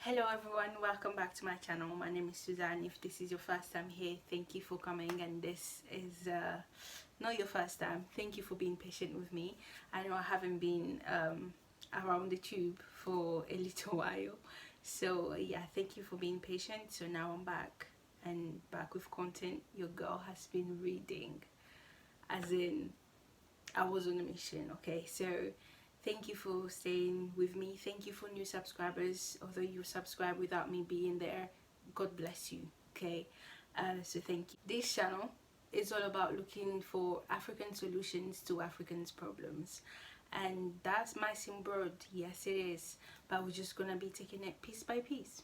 Hello everyone, welcome back to my channel. My name is Suzanne. If this is your first time here, thank you for coming, and this is not your first time. Thank you for being patient with me. I know I haven't been around the tube for a little while, so yeah, thank you for being patient. So now I'm back, and back with content. Your girl has been reading, as in I was on a mission. Okay, so thank you for staying with me. Thank you for new subscribers. Although you subscribe without me being there, God bless you. Okay, so thank you. This channel is all about looking for African solutions to Africans' problems, and that's my sim broad. Yes, it is, but we're just gonna be taking it piece by piece.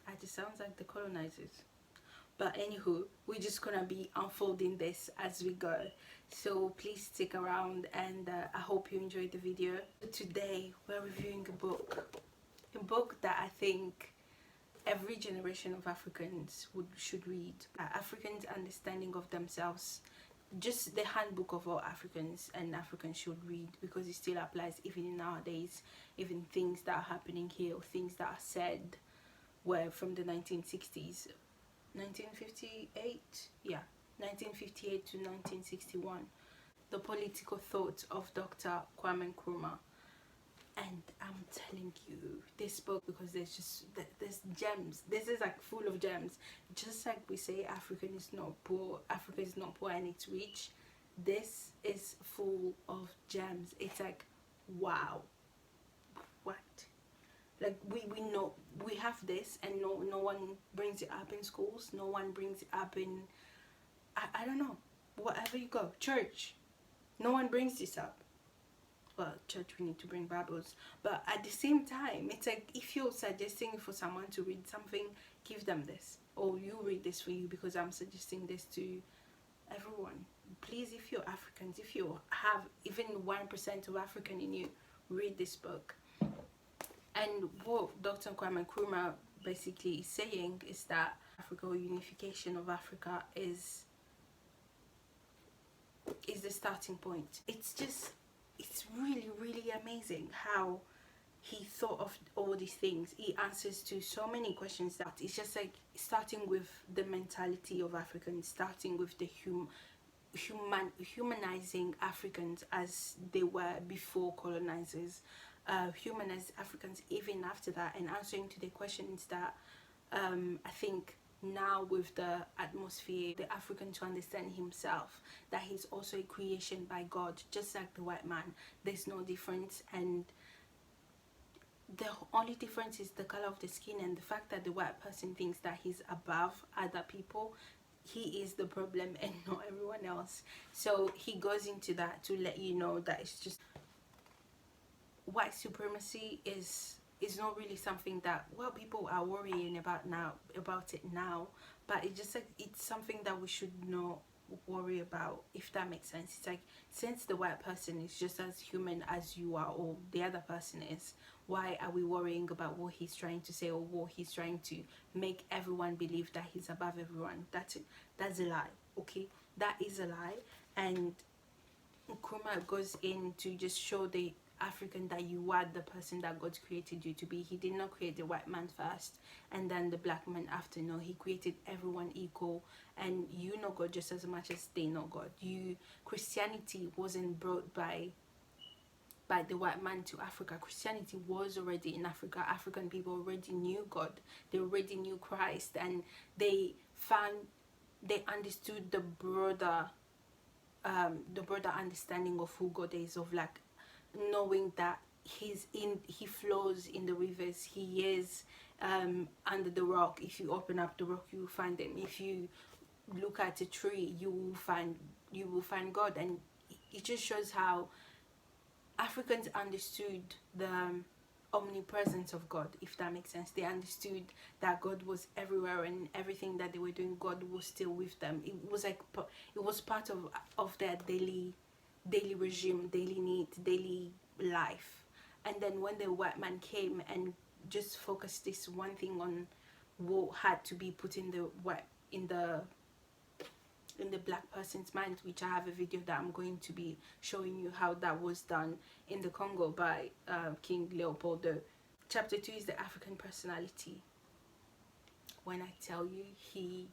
It just sounds like the colonizers. But anywho, we're just gonna be unfolding this as we go, so please stick around, and I hope you enjoyed the video. Today we're reviewing a book that I think every generation of Africans should read. Africans' understanding of themselves, just the handbook of all Africans, and Africans should read, because it still applies even nowadays. Even things that are happening here, or things that are said were from the 1960s, 1958, yeah, 1958 to 1961. The political thoughts of Dr. Kwame Nkrumah. And I'm telling you, this book, because there's gems. This is like full of gems. Just like we say Africa is not poor and it's rich, this is full of gems. It's like, wow, what? Like we know we have this, and no one brings it up in schools, no one brings it up in I don't know, wherever you go, church, no one brings this up. Well, church, we need to bring Bibles, but at the same time, it's like, if you're suggesting for someone to read something, give them this, or you read this for you, because I'm suggesting this to everyone. Please, if you're Africans, if you have even 1% of African in you, read this book. And what Dr. Kwame Nkrumah basically is saying is that Africa, or unification of Africa, is the starting point. It's really amazing how he thought of all these things. He answers to so many questions that it's just like starting with the mentality of Africans, starting with the humanizing Africans as they were before colonizers, humanize Africans even after that, and answering to the questions that I think now, with the atmosphere, the African to understand himself, that he's also a creation by God, just like the white man. There's no difference, and the only difference is the color of the skin, and the fact that the white person thinks that he's above other people. He is the problem and not everyone else. So he goes into that to let you know that it's just white supremacy is not really something that, well, people are worrying about it now, but it's just like, it's something that we should not worry about, if that makes sense. It's like, since the white person is just as human as you are, or the other person is, why are we worrying about what he's trying to say, or what he's trying to make everyone believe that he's above everyone? That's a lie. Okay, that is a lie. And Nkrumah goes in to just show the African that you are the person that God created you to be. He did not create the white man first and then the black man after. No, he created everyone equal, and you know God just as much as they know God. Christianity wasn't brought by the white man to Africa. Christianity was already in Africa. African people already knew God. They already knew Christ, and they understood the broader understanding of who God is, of like knowing that he flows in the rivers. He is under the rock. If you open up the rock, you will find him. If you look at a tree, you will find God. And it just shows how Africans understood the omnipresence of God, if that makes sense. They understood that God was everywhere, and everything that they were doing, God was still with them. It was like, it was part of their daily regime, daily needs, daily life. And then when the white man came and just focused this one thing on what had to be put in the black person's mind, which I have a video that I'm going to be showing you how that was done in the Congo by King Leopold Chapter 2 is the African personality. When I tell you, he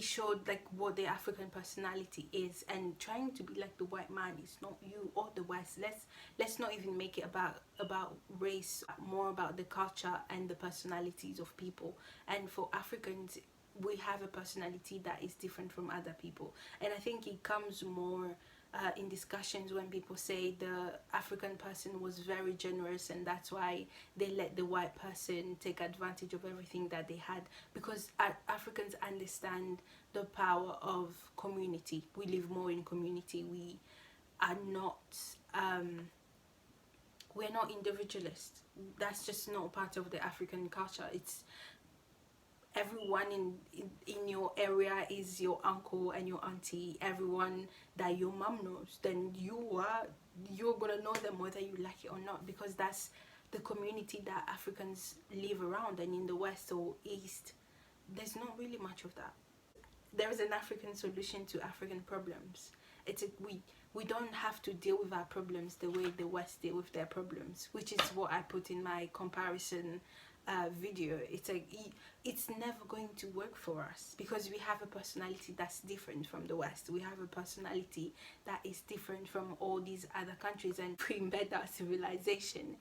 showed like what the African personality is, and trying to be like the white man is not you or the West. Let's not even make it about race, more about the culture and the personalities of people. And for Africans, we have a personality that is different from other people, and I think it comes more in discussions when people say the African person was very generous and that's why they let the white person take advantage of everything that they had, because Africans understand the power of community. We live more in community. We are not we're not individualists. That's just not part of the African culture. It's everyone in your area is your uncle and your auntie, everyone that your mom knows, then you're gonna know them whether you like it or not, because that's the community that Africans live around. And in the West or East, there's not really much of that. There is an African solution to African problems. We don't have to deal with our problems the way the West deal with their problems, which is what I put in my comparison video. It's like it's never going to work for us because we have a personality that's different from the West. We have a personality that is different from all these other countries, and we embed our civilization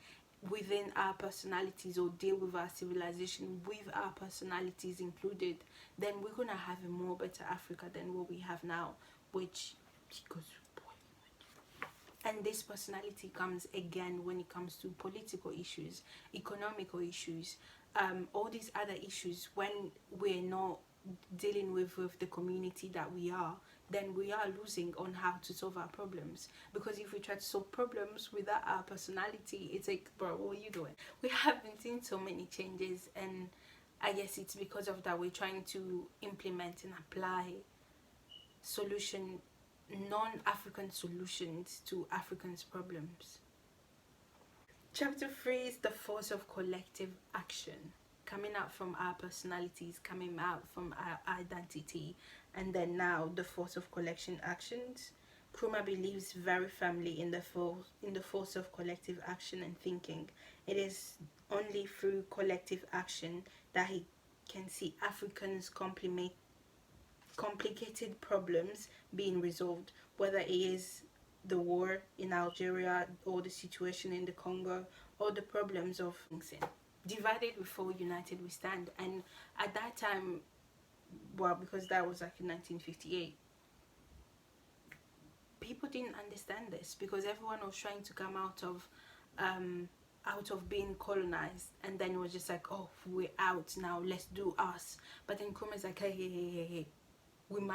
within our personalities, or deal with our civilization with our personalities included, then we're gonna have a more better Africa than what we have now, which goes. And this personality comes again when it comes to political issues, economical issues, all these other issues. When we're not dealing with the community that we are, then we are losing on how to solve our problems. Because if we try to solve problems without our personality, it's like, bro, what are you doing? We have been seeing so many changes, and I guess it's because of that we're trying to implement and apply non-African solutions to Africans' problems. Chapter 3 is the force of collective action, coming out from our personalities, coming out from our identity, and then now the force of collection actions. Nkrumah believes very firmly in the force of collective action and thinking. It is only through collective action that he can see Africans complicated problems being resolved, whether it is the war in Algeria or the situation in the Congo or the problems of divided we fall, united we stand. And at that time, well, because that was like in 1958, people didn't understand this because everyone was trying to come out of being colonized, and then it was just like, oh, we're out now, let's do us. But then Nkrumah's like, hey, we are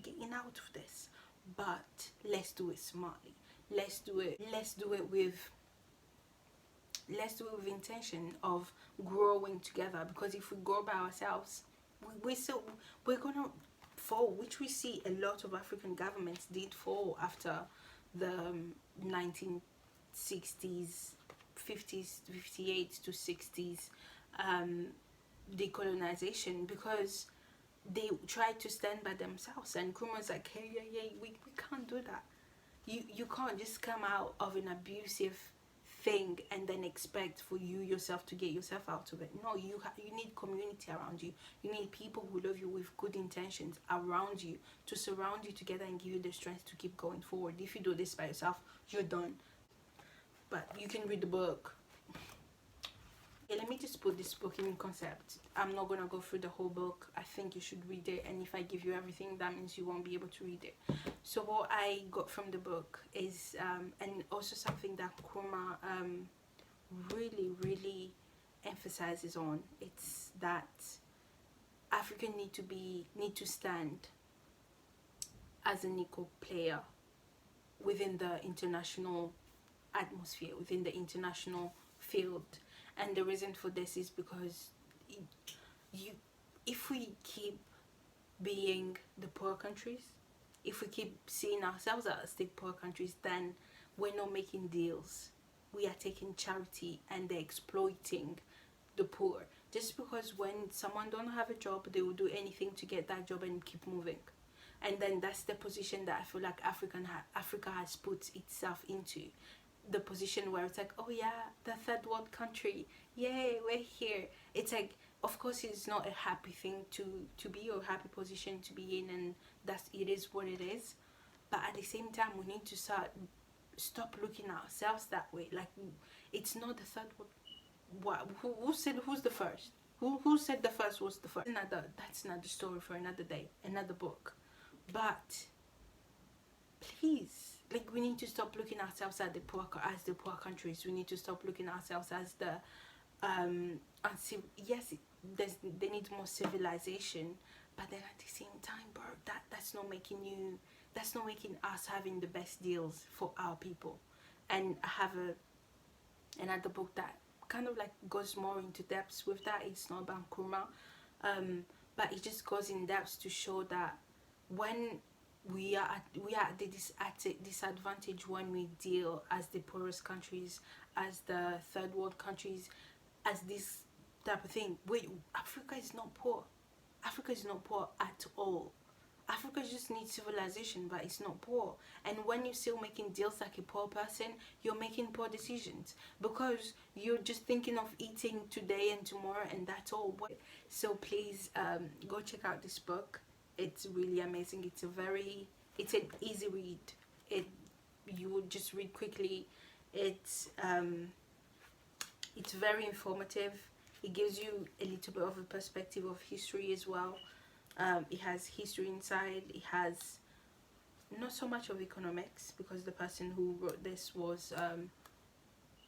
getting out of this, but let's do it smartly. Let's do it with intention of growing together, because if we grow by ourselves, we're gonna fall, which we see a lot of African governments did fall after the 1960s, 50s, 58 to 60s decolonization, because they tried to stand by themselves. And Nkrumah's like, hey, we can't do that. You can't just come out of an abusive thing and then expect for you yourself to get yourself out of it. No, you need community around you. You need people who love you with good intentions around you to surround you together and give you the strength to keep going forward. If you do this by yourself, you're done. But you can read the book. Yeah, let me just put this book in concept. I'm not gonna go through the whole book. I think you should read it, and if I give you everything, that means you won't be able to read it. So what I got from the book is, and also something that Nkrumah really emphasizes on, it's that African need to stand as an equal player within the international atmosphere, within the international field. And the reason for this is because if we keep being the poor countries, if we keep seeing ourselves as the poor countries, then we're not making deals. We are taking charity and they're exploiting the poor. Just because when someone don't have a job, they will do anything to get that job and keep moving. And then that's the position that I feel like Africa has put itself into, the position where it's like, oh yeah, the third world country, yay, we're here. It's like, of course it's not a happy thing to be, or happy position to be in, and that's, it is what it is. But at the same time, we need to stop looking at ourselves that way. Like, it's not the third world. What, who said, who's the first? Who said the first was the first? That's another story for another day, another book. But please, like, we need to stop looking at ourselves as the poor countries. We need to stop looking at ourselves as the yes, they need more civilization, but then at the same time, bro, that's not making us having the best deals for our people. And I have another book that kind of like goes more into depths with that. It's not about Nkrumah, but it just goes in depth to show that when we are at a disadvantage when we deal as the poorest countries, as the third world countries, as this type of thing. Wait, Africa is not poor. Africa is not poor at all. Africa just needs civilization, but it's not poor. And when you're still making deals like a poor person, you're making poor decisions, because you're just thinking of eating today and tomorrow, and that's all. So please go check out this book. It's really amazing. It's an easy read. You would just read quickly. It's very informative. It gives you a little bit of a perspective of history as well. It has history inside. It has not so much of economics, because the person who wrote this was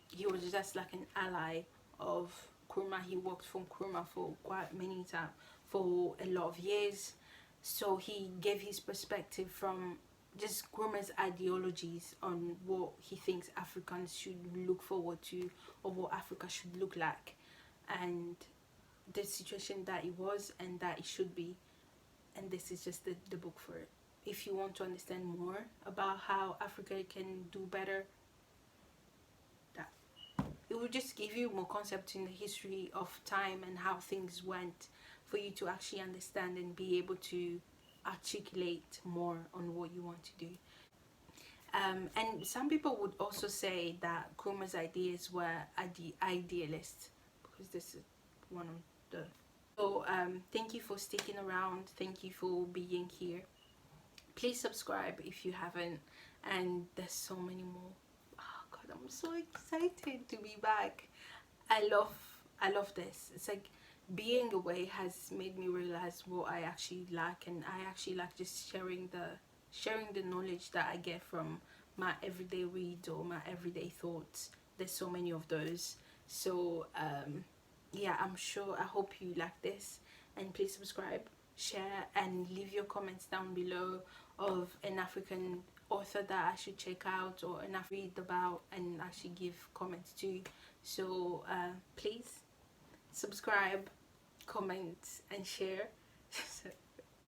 he was just like an ally of Nkrumah. He worked for Nkrumah for quite many times, for a lot of years. So he gave his perspective from just Nkrumah's ideologies on what he thinks Africans should look forward to, or what Africa should look like, and the situation that it was and that it should be. And this is just the book for it. If you want to understand more about how Africa can do better, that it will just give you more concept in the history of time and how things went, for you to actually understand and be able to articulate more on what you want to do. And some people would also say that Nkrumah's ideas were idealist, because this is one of the... So thank you for sticking around. Thank you for being here. Please subscribe if you haven't, and there's so many more. Oh god, I'm so excited to be back. I love this. It's like being away has made me realize what I actually like, and I actually like just sharing the knowledge that I get from my everyday reads or my everyday thoughts. There's so many of those. So yeah, I hope you like this, and please subscribe, share, and leave your comments down below of an African author that I should check out, or an read about, and actually give comments to. So please subscribe, comment, and share.